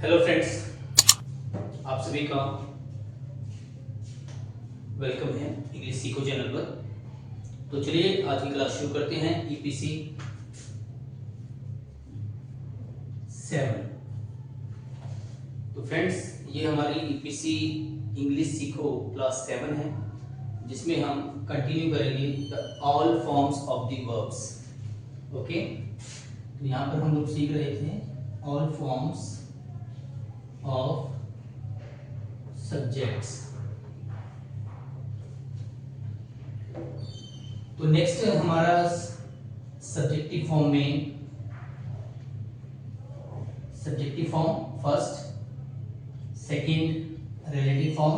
Hello friends, आप सभी का वेलकम है इंग्लिश सीखो चैनल पर। तो चलिए आज की क्लास शुरू करते हैं। ईपीसी 7। तो फ्रेंड्स, ये हमारी ईपीसी इंग्लिश सीखो क्लास 7 है, जिसमें हम कंटिन्यू करेंगे all forms of the verbs. Okay, तो यहाँ पर हम लोग सीख रहे थे ऑल फॉर्म्स ऑफ सब्जेक्ट्स। तो नेक्स्ट हमारा सब्जेक्टिव फॉर्म में subjective form first, second relative form,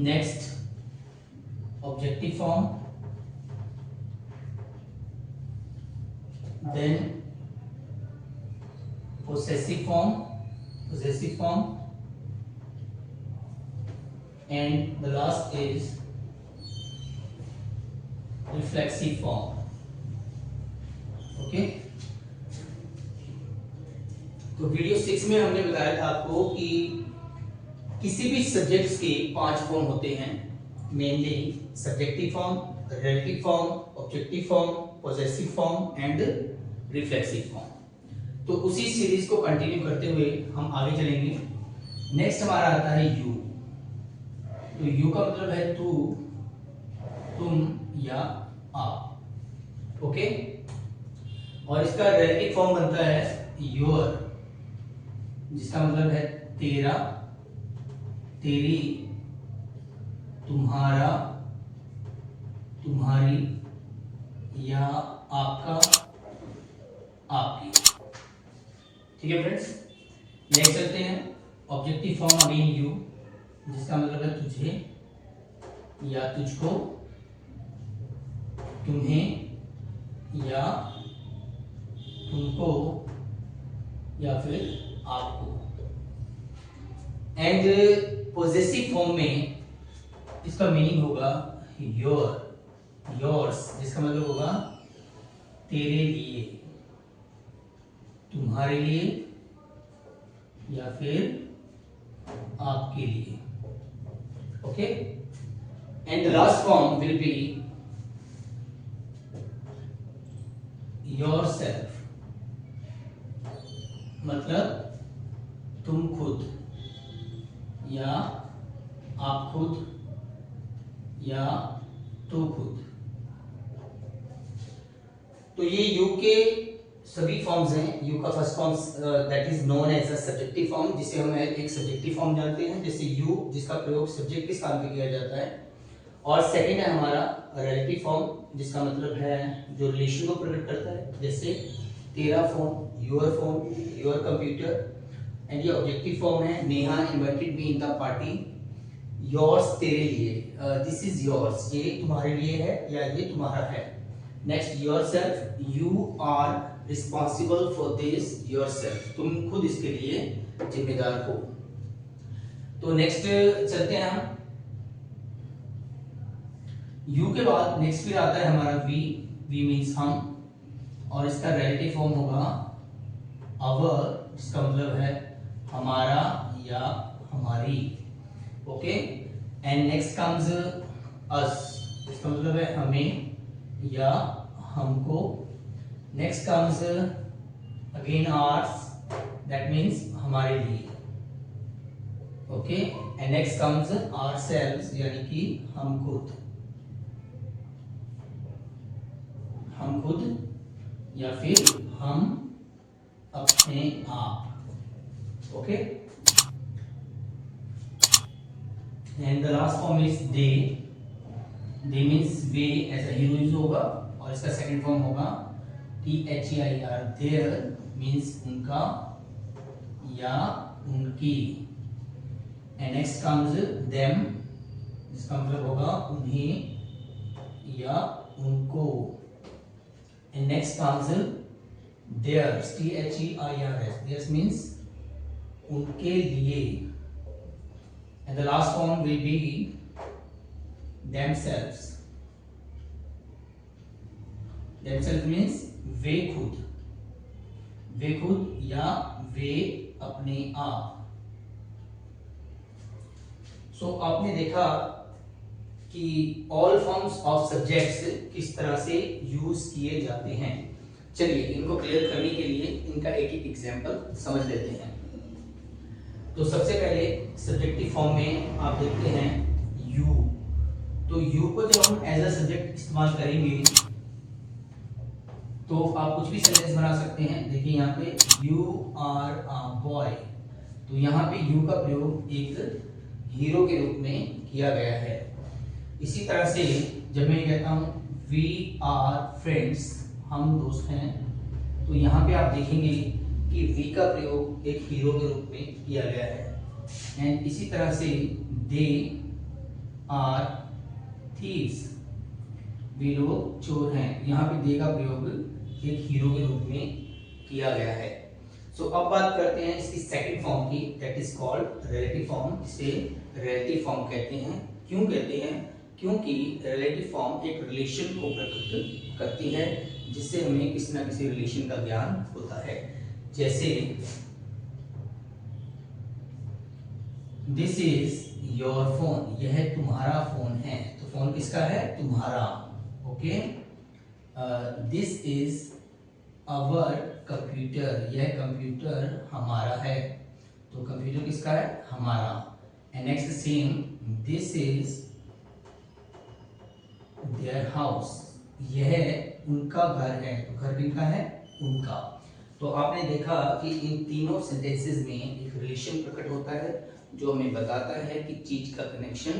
next objective form, then possessive form, and the last is reflexive form. Okay, तो वीडियो 6 में हमने बताया था आपको कि किसी भी सब्जेक्ट्स के 5 फॉर्म होते हैं, mainly subjective form, relative form, objective form, possessive form and reflexive form. तो उसी सीरीज को कंटिन्यू करते हुए हम आगे चलेंगे। नेक्स्ट हमारा आता है यू। तो यू का मतलब है तू, तुम या आप। ओके, और इसका रिलेटिव फॉर्म बनता है योर, जिसका मतलब है तेरा, तेरी, तुम्हारा, तुम्हारी या आपका, आपकी। ठीक है फ्रेंड्स, नेक्स्ट चलते हैं ऑब्जेक्टिव फॉर्म अगेन यू, जिसका मतलब है तुझे या तुझको, तुम्हें या तुमको या फिर आपको। एंड पॉजेसिव फॉर्म में इसका मीनिंग होगा योर, योर्स, जिसका मतलब होगा तेरे लिए, तुम्हारे लिए या फिर आपके लिए। Okay, and the last form will be yourself, मतलब तुम खुद या आप खुद या तू खुद। तो ये यू के सभी फॉर्म्स हैं। यू का first form that is known as a subjective form, जिसे हम एक सब्जेक्टिव फॉर्म जानते हैं, जैसे यू, जिसका प्रयोग सब्जेक्ट के स्थान पे किया जाता है। और सेकंड है हमारा रिलेटिव फॉर्म, जिसका मतलब है जो रिलेशन को प्रकट करता है, जैसे तेरा फोन, योर कंप्यूटर। एंड ये ऑब्जेक्टिव फॉर्म है Neha invited me in the party, yours, तेरे लिए, दिस इज योर्स, ये तुम्हारे लिए है या ये तुम्हारा है। Next yourself, you are responsible for this yourself, तुम खुद इसके लिए जिम्मेदार हो। तो नेक्स्ट चलते हैं हम यू के बाद। नेक्स्ट फिर आता है हमारा वी। वी मीन्स हम, और इसका रिलेटिव फॉर्म होगा अवर, जिसका मतलब है हमारा या हमारी। ओके, एंड नेक्स्ट कम्स अस, इसका मतलब है हमें या हमको। Next comes again hours, that means हमारे लिए। Okay, and next comes ourselves, यानी कि हम खुद, हम खुद या फिर हम अपने आप। Okay, and the last form is they. They means वे एज अ हीरो यूज होगा, और इसका सेकंड फॉर्म होगा THEIR, देयर मीन्स उनका या उनकी। एंड नेक्स्ट कम्स देम, जिसका मतलब होगा उन्हें या उनको। And next comes theirs, THEIRS, theirs means उनके लिए। And the last form will be themselves. Themselves means वे खुद, वे खुद या वे अपने आप। सो आपने देखा कि ऑल फॉर्म्स ऑफ सब्जेक्ट्स किस तरह से यूज किए जाते हैं। चलिए इनको क्लियर करने के लिए इनका एक एक एग्जांपल समझ लेते हैं। तो सबसे पहले सब्जेक्टिव फॉर्म में आप देखते हैं यू। तो यू को जब हम एज अ सब्जेक्ट इस्तेमाल करेंगे तो आप कुछ भी सेंटेंस बना सकते हैं। देखिए यहाँ पे यू आर अ बॉय, तो यहाँ पे यू का प्रयोग एक हीरो के रूप में किया गया है। इसी तरह से जब मैं कहता हूँ वी आर फ्रेंड्स, हम दोस्त हैं, तो यहाँ पे आप देखेंगे कि वी का प्रयोग एक हीरो के रूप में किया गया है। एंड इसी तरह से दे आर थीव्स, वे लोग चोर हैं, यहाँ पे दे का प्रयोग एक हीरो के रूप में किया गया है। सो अब बात करते हैं इसकी सेकंड फॉर्म की, that is called relative form. इसे रिलेटिव फॉर्म कहते हैं। क्यों कहते हैं? क्योंकि रिलेटिव फॉर्म एक रिलेशन को प्रकट करती है जिससे हमें किसी ना किसी रिलेशन का ज्ञान होता है। जैसे दिस इज योर फोन, यह तुम्हारा फोन है। तो फोन किसका है? तुम्हारा। Okay. This is our computer, यह कंप्यूटर हमारा है। तो कंप्यूटर किसका है? हमारा। And next same, this is their house, यह उनका घर है। तो घर किनका है? उनका। तो आपने देखा कि इन तीनों सेंटेंसेस में एक रिलेशन प्रकट होता है जो हमें बताता है कि चीज का कनेक्शन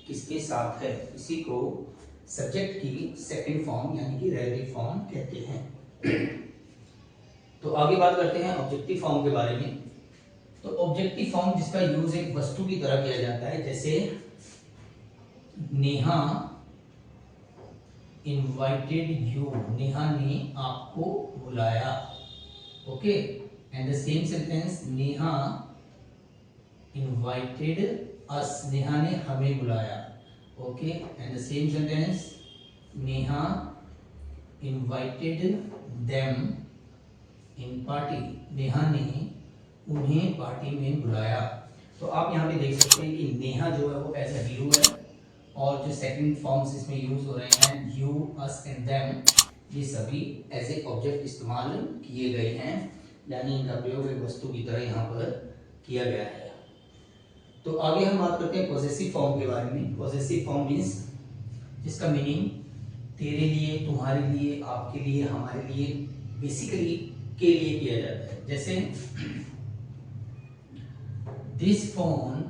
किसके साथ है। इसी को सब्जेक्ट की सेकंड फॉर्म यानी कि रिलेटिव फॉर्म कहते हैं। तो आगे बात करते हैं ऑब्जेक्टिव फॉर्म के बारे में। तो ऑब्जेक्टिव फॉर्म जिसका यूज एक वस्तु की तरह किया जाता है, जैसे नेहा इनवाइटेड यू, नेहा ने आपको बुलाया। Okay. And the same sentence, Neha invited अस, नेहा ने हमें बुलाया। Okay. And the same sentence, Neha invited them in party, Neha ने उन्हें पार्टी में बुलाया। तो आप यहाँ पे देख सकते हैं कि नेहा जो है वो एज अ हीरो है, और जो सेकंड फॉर्म्स इसमें यूज हो रहे हैं यू, अस एंड देम, ये सभी एज ए ऑब्जेक्ट इस्तेमाल किए गए हैं, यानी इनका प्रयोग एक वस्तु की तरह यहाँ पर किया गया है। तो आगे हम बात करते हैं पॉसेसिव फॉर्म के बारे में। पॉसेसिव फॉर्म मीन्स जिसका मीनिंग तेरे लिए, तुम्हारे लिए, आपके लिए, हमारे लिए, बेसिकली के लिए किया जाता है। जैसे दिस फोन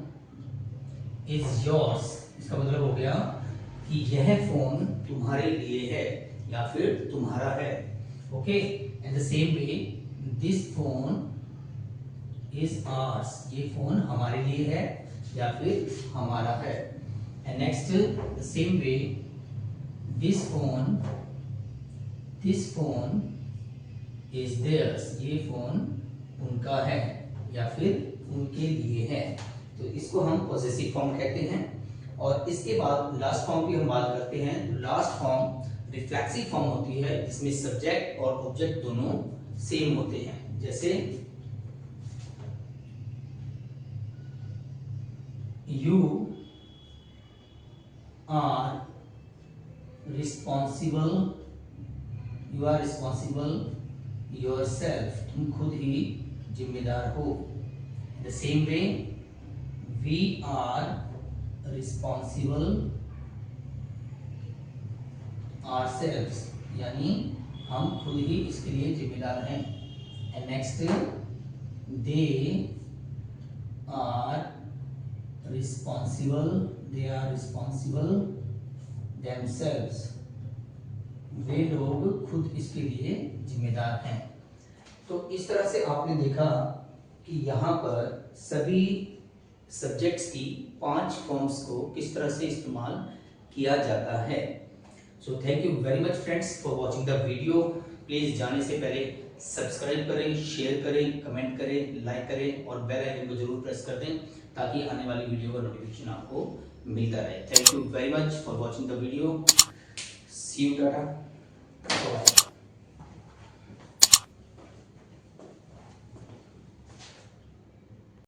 इज योर्स, इसका मतलब हो गया कि यह फोन तुम्हारे लिए है या फिर तुम्हारा है। Okay. And the same way, this phone is ours, ये फोन हमारे लिए है या फिर हमारा है। And next the same way, this phone is theirs, ये फोन उनका है या फिर उनके लिए है। तो इसको हम पॉसेसिव फॉर्म कहते हैं। और इसके बाद लास्ट फॉर्म की हम बात करते हैं। लास्ट फॉर्म रिफ्लेक्सिव फॉर्म होती है, जिसमें सब्जेक्ट और ऑब्जेक्ट दोनों सेम होते हैं। जैसे you are responsible, you are responsible yourself, तुम खुद ही जिम्मेदार हो। The same way, we are responsible ourselves, यानी हम खुद ही इसके लिए जिम्मेदार हैं। And next, they are responsible themselves, वे लोग खुद इसके लिए जिम्मेदार हैं। तो इस तरह से आपने देखा कि यहाँ पर सभी सब्जेक्ट्स की 5 फॉर्म्स को किस तरह से इस्तेमाल किया जाता है। So thank you very much friends for watching the video. Please जाने से पहले सब्सक्राइब करें, शेयर करें, कमेंट करें, लाइक करें और बेल आइकन को जरूर प्रेस कर दें ताकि आने वाली वीडियो का नोटिफिकेशन आपको मिलता रहे। Thank you very much for watching the video. See you, tata, bye.